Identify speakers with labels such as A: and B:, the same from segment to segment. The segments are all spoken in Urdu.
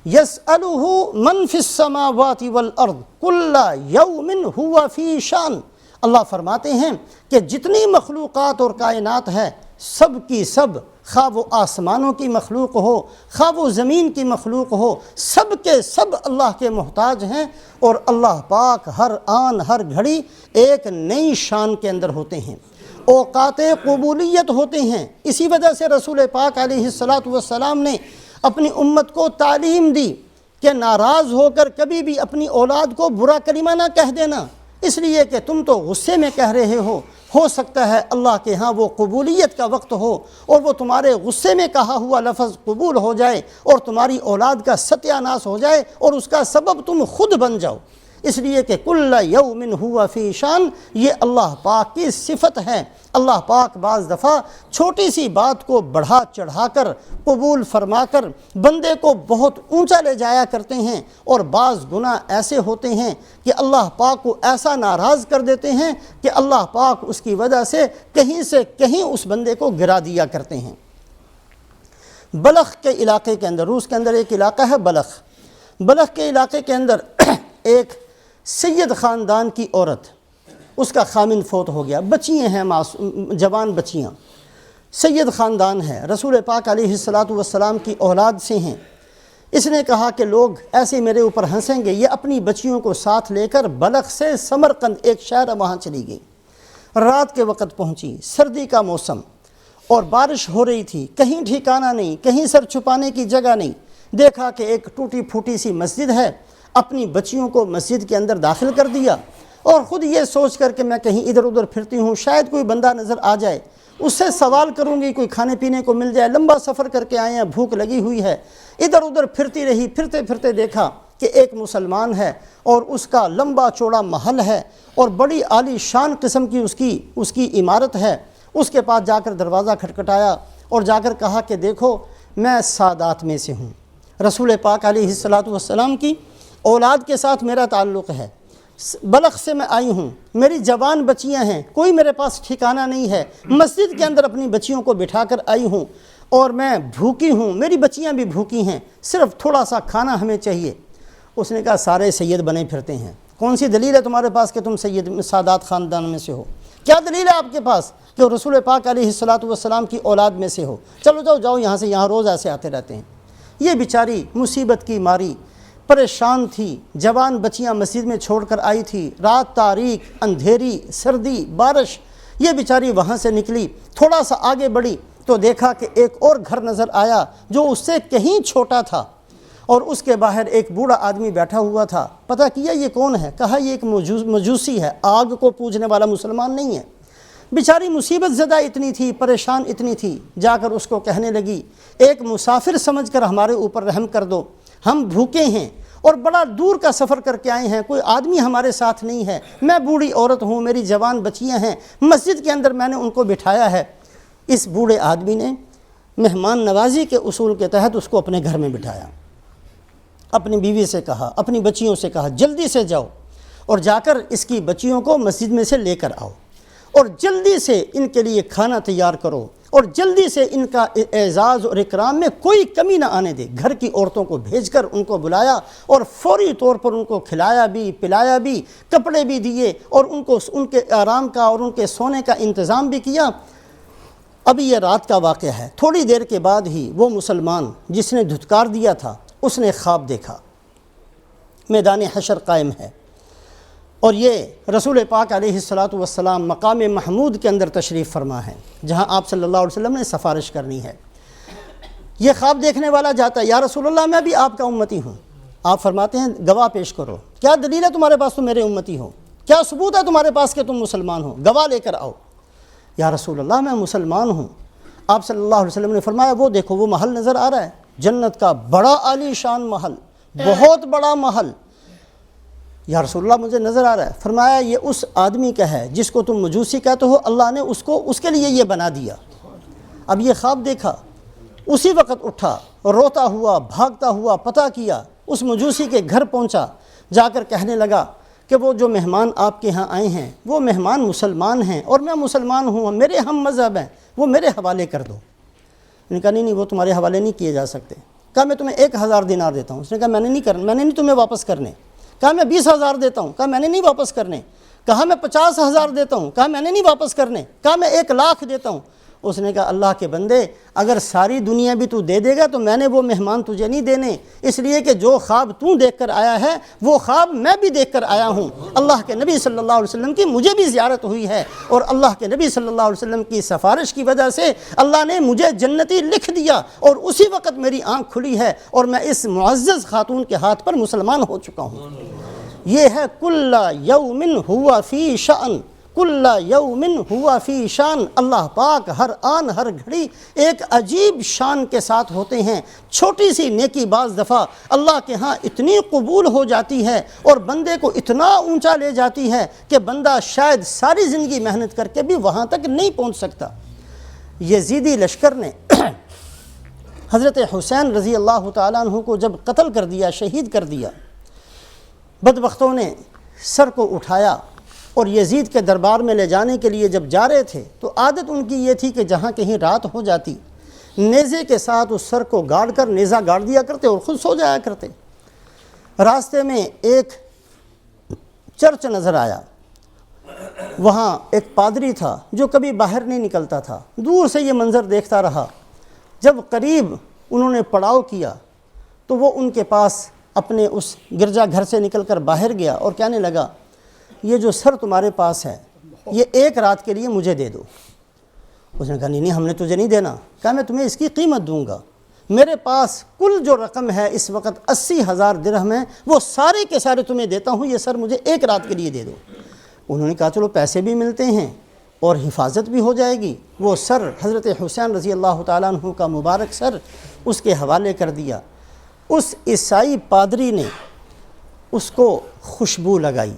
A: یسألہ من فی السماوات والارض کل یوم ہوا فی شان۔ اللہ فرماتے ہیں کہ جتنی مخلوقات اور کائنات ہے سب کی سب، خواہ وہ آسمانوں کی مخلوق ہو خواہ وہ زمین کی مخلوق ہو، سب کے سب اللہ کے محتاج ہیں، اور اللہ پاک ہر آن ہر گھڑی ایک نئی شان کے اندر ہوتے ہیں، اوقات قبولیت ہوتے ہیں۔ اسی وجہ سے رسول پاک علیہ السلام نے اپنی امت کو تعلیم دی کہ ناراض ہو کر کبھی بھی اپنی اولاد کو برا کلمہ نہ کہہ دینا، اس لیے کہ تم تو غصے میں کہہ رہے ہو سکتا ہے اللہ کے ہاں وہ قبولیت کا وقت ہو اور وہ تمہارے غصے میں کہا ہوا لفظ قبول ہو جائے اور تمہاری اولاد کا ستیہ ناس ہو جائے اور اس کا سبب تم خود بن جاؤ۔ اس لیے کہ کل یوم ہوا فی شان یہ اللہ پاک کی صفت ہے۔ اللہ پاک بعض دفعہ چھوٹی سی بات کو بڑھا چڑھا کر قبول فرما کر بندے کو بہت اونچا لے جایا کرتے ہیں، اور بعض گناہ ایسے ہوتے ہیں کہ اللہ پاک کو ایسا ناراض کر دیتے ہیں کہ اللہ پاک اس کی وجہ سے کہیں اس بندے کو گرا دیا کرتے ہیں۔ بلخ کے علاقے کے اندر، روس کے اندر ایک علاقہ ہے بلخ کے علاقے کے اندر ایک سید خاندان کی عورت، اس کا خامند فوت ہو گیا، بچیاں ہیں جوان بچیاں، سید خاندان ہے، رسول پاک علیہ السلام کی اولاد سے ہیں۔ اس نے کہا کہ لوگ ایسے میرے اوپر ہنسیں گے، یہ اپنی بچیوں کو ساتھ لے کر بلخ سے سمرقند ایک شہر ہے وہاں چلی گئی۔ رات کے وقت پہنچی، سردی کا موسم اور بارش ہو رہی تھی، کہیں ٹھکانہ نہیں، کہیں سر چھپانے کی جگہ نہیں۔ دیکھا کہ ایک ٹوٹی پھوٹی سی مسجد ہے، اپنی بچیوں کو مسجد کے اندر داخل کر دیا، اور خود یہ سوچ کر کہ میں کہیں ادھر ادھر پھرتی ہوں، شاید کوئی بندہ نظر آ جائے، اس سے سوال کروں گی، کوئی کھانے پینے کو مل جائے، لمبا سفر کر کے آئے ہیں، بھوک لگی ہوئی ہے۔ ادھر ادھر پھرتی رہی، پھرتے پھرتے دیکھا کہ ایک مسلمان ہے اور اس کا لمبا چوڑا محل ہے اور بڑی عالی شان قسم کی اس کی عمارت ہے۔ اس کے پاس جا کر دروازہ کھٹکھٹایا اور جا کر کہا کہ دیکھو میں سادات میں سے ہوں، رسول پاک علیہ السلام کی اولاد کے ساتھ میرا تعلق ہے، بلخ سے میں آئی ہوں، میری جوان بچیاں ہیں، کوئی میرے پاس ٹھکانہ نہیں ہے، مسجد کے اندر اپنی بچیوں کو بٹھا کر آئی ہوں اور میں بھوکی ہوں، میری بچیاں بھی بھوکی ہیں، صرف تھوڑا سا کھانا ہمیں چاہیے۔ اس نے کہا سارے سید بنے پھرتے ہیں، کون سی دلیل ہے تمہارے پاس کہ تم سادات خاندان میں سے ہو؟ کیا دلیل ہے آپ کے پاس کہ رسول پاک علیہ السلام کی اولاد میں سے ہو؟ چلو جاؤ یہاں سے، یہاں روز ایسے آتے رہتے ہیں۔ یہ بیچاری مصیبت کی ماری پریشان تھی، جوان بچیاں مسجد میں چھوڑ کر آئی تھی، رات تاریک، اندھیری، سردی، بارش، یہ بیچاری وہاں سے نکلی، تھوڑا سا آگے بڑھی تو دیکھا کہ ایک اور گھر نظر آیا جو اس سے کہیں چھوٹا تھا، اور اس کے باہر ایک بوڑھا آدمی بیٹھا ہوا تھا۔ پتہ کیا یہ کون ہے؟ کہا یہ ایک مجوسی ہے، آگ کو پوجنے والا مسلمان نہیں ہے۔ بیچاری مصیبت زدہ اتنی تھی، پریشان اتنی تھی، جا کر اس کو کہنے لگی ایک مسافر سمجھ کر ہمارے اوپر رحم کر دو، ہم بھوکے ہیں اور بڑا دور کا سفر کر کے آئے ہیں، کوئی آدمی ہمارے ساتھ نہیں ہے، میں بوڑھی عورت ہوں، میری جوان بچیاں ہیں، مسجد کے اندر میں نے ان کو بٹھایا ہے۔ اس بوڑھے آدمی نے مہمان نوازی کے اصول کے تحت اس کو اپنے گھر میں بٹھایا، اپنی بیوی سے کہا، اپنی بچیوں سے کہا جلدی سے جاؤ اور جا کر اس کی بچیوں کو مسجد میں سے لے کر آؤ، اور جلدی سے ان کے لیے کھانا تیار کرو، اور جلدی سے ان کا اعزاز اور اکرام میں کوئی کمی نہ آنے دے۔ گھر کی عورتوں کو بھیج کر ان کو بلایا اور فوری طور پر ان کو کھلایا بھی، پلایا بھی، کپڑے بھی دیے، اور ان کے آرام کا اور ان کے سونے کا انتظام بھی کیا۔ ابھی یہ رات کا واقعہ ہے، تھوڑی دیر کے بعد ہی وہ مسلمان جس نے دھتکار دیا تھا اس نے خواب دیکھا، میدان حشر قائم ہے، اور یہ رسول پاک علیہ السلام مقام محمود کے اندر تشریف فرما ہے، جہاں آپ صلی اللہ علیہ وسلم نے سفارش کرنی ہے۔ یہ خواب دیکھنے والا جاتا ہے، یا رسول اللہ میں بھی آپ کا امتی ہوں۔ آپ فرماتے ہیں گواہ پیش کرو، کیا دلیل ہے تمہارے پاس تم میرے امتی ہو؟ کیا ثبوت ہے تمہارے پاس کہ تم مسلمان ہو؟ گواہ لے کر آؤ۔ یا رسول اللہ میں مسلمان ہوں۔ آپ صلی اللہ علیہ وسلم نے فرمایا وہ دیکھو وہ محل نظر آ رہا ہے، جنت کا بڑا عالی شان محل، بہت بڑا محل۔ یا رسول اللہ مجھے نظر آ رہا ہے۔ فرمایا یہ اس آدمی کا ہے جس کو تم مجوسی کہتے ہو، اللہ نے اس کے لیے یہ بنا دیا۔ اب یہ خواب دیکھا، اسی وقت اٹھا، روتا ہوا بھاگتا ہوا پتہ کیا، اس مجوسی کے گھر پہنچا، جا کر کہنے لگا کہ وہ جو مہمان آپ کے ہاں آئے ہیں وہ مہمان مسلمان ہیں اور میں مسلمان ہوں، میرے ہم مذہب ہیں، وہ میرے حوالے کر دو۔ انہوں نے کہا نہیں وہ تمہارے حوالے نہیں کیے جا سکتے، کہا میں تمہیں 1000 دینار دیتا ہوں. اس نے کہا میں نے نہیں تمہیں واپس کرنے. کہا میں 20,000 دیتا ہوں. کہا میں نے نہیں واپس کرنے. کہا میں 50,000 دیتا ہوں. کہا میں نے نہیں واپس کرنے. کہا میں 1,00,000 دیتا ہوں. اس نے کہا اللہ کے بندے اگر ساری دنیا بھی تو دے دے گا تو میں نے وہ مہمان تجھے نہیں دینے، اس لیے کہ جو خواب تو دیکھ کر آیا ہے وہ خواب میں بھی دیکھ کر آیا ہوں. اللہ کے نبی صلی اللہ علیہ وسلم کی مجھے بھی زیارت ہوئی ہے، اور اللہ کے نبی صلی اللہ علیہ وسلم کی سفارش کی وجہ سے اللہ نے مجھے جنتی لکھ دیا، اور اسی وقت میری آنکھ کھلی ہے اور میں اس معزز خاتون کے ہاتھ پر مسلمان ہو چکا ہوں. یہ ہے کل یوم ہوا فی شأن، کل یوم ہوا فی شان. اللہ پاک ہر آن ہر گھڑی ایک عجیب شان کے ساتھ ہوتے ہیں. چھوٹی سی نیکی بعض دفعہ اللہ کے ہاں اتنی قبول ہو جاتی ہے اور بندے کو اتنا اونچا لے جاتی ہے کہ بندہ شاید ساری زندگی محنت کر کے بھی وہاں تک نہیں پہنچ سکتا. یزیدی لشکر نے حضرت حسین رضی اللہ تعالیٰ عنہ کو جب قتل کر دیا، شہید کر دیا، بدبختوں نے سر کو اٹھایا اور یزید کے دربار میں لے جانے کے لیے جب جا رہے تھے تو عادت ان کی یہ تھی کہ جہاں کہیں رات ہو جاتی نیزے کے ساتھ اس سر کو گاڑ کر نیزہ گاڑ دیا کرتے اور خود سو جایا کرتے. راستے میں ایک چرچ نظر آیا، وہاں ایک پادری تھا جو کبھی باہر نہیں نکلتا تھا، دور سے یہ منظر دیکھتا رہا. جب قریب انہوں نے پڑاؤ کیا تو وہ ان کے پاس اپنے اس گرجا گھر سے نکل کر باہر گیا اور کہنے لگا یہ جو سر تمہارے پاس ہے یہ 1 رات کے لیے مجھے دے دو. اس نے کہا نہیں ہم نے تجھے نہیں دینا. کہا میں تمہیں اس کی قیمت دوں گا. میرے پاس کل جو رقم ہے اس وقت 80,000 درہم ہے، وہ سارے کے سارے تمہیں دیتا ہوں، یہ سر مجھے 1 رات کے لیے دے دو. انہوں نے کہا چلو پیسے بھی ملتے ہیں اور حفاظت بھی ہو جائے گی. وہ سر حضرت حسین رضی اللہ تعالیٰ عنہ کا مبارک سر اس کے حوالے کر دیا. اس عیسائی پادری نے اس کو خوشبو لگائی،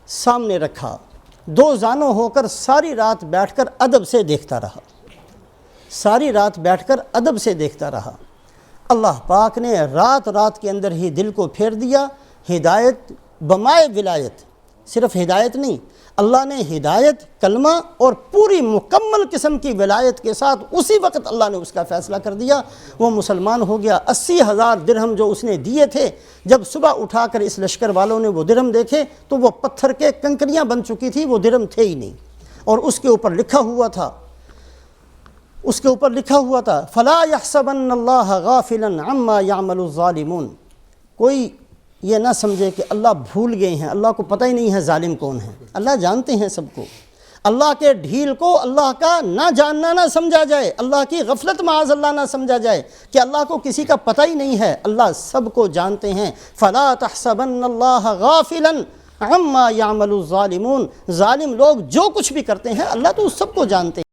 A: سامنے رکھا، 2 زانوں ہو کر ساری رات بیٹھ کر ادب سے دیکھتا رہا، ساری رات بیٹھ کر ادب سے دیکھتا رہا. اللہ پاک نے رات کے اندر ہی دل کو پھیر دیا. ہدایت بمائے ولایت، صرف ہدایت نہیں، اللہ نے ہدایت، کلمہ اور پوری مکمل قسم کی ولایت کے ساتھ اسی وقت اللہ نے اس کا فیصلہ کر دیا. وہ مسلمان ہو گیا. 80,000 درہم جو اس نے دیے تھے، جب صبح اٹھا کر اس لشکر والوں نے وہ درہم دیکھے تو وہ پتھر کے کنکریاں بن چکی تھی، وہ درہم تھے ہی نہیں. اور اس کے اوپر لکھا ہوا تھا فَلَا يَحْسَبَنَّ اللَّهَ غَافِلًا عَمَّا يَعْمَلُ الظَّالِمُونَ. کوئی یہ نہ سمجھے کہ اللہ بھول گئے ہیں، اللہ کو پتہ ہی نہیں ہے ظالم کون ہے. اللہ جانتے ہیں سب کو. اللہ کے ڈھیل کو اللہ کا نہ جاننا نہ سمجھا جائے، اللہ کی غفلت معاذ اللہ نہ سمجھا جائے کہ اللہ کو کسی کا پتہ ہی نہیں ہے. اللہ سب کو جانتے ہیں. فَلَا تَحْسَبَنَّ اللَّهَ غَافِلًا عَمَّا يَعْمَلُ الظَّالِمُونَ. ظالم لوگ جو کچھ بھی کرتے ہیں اللہ تو اس سب کو جانتے ہیں.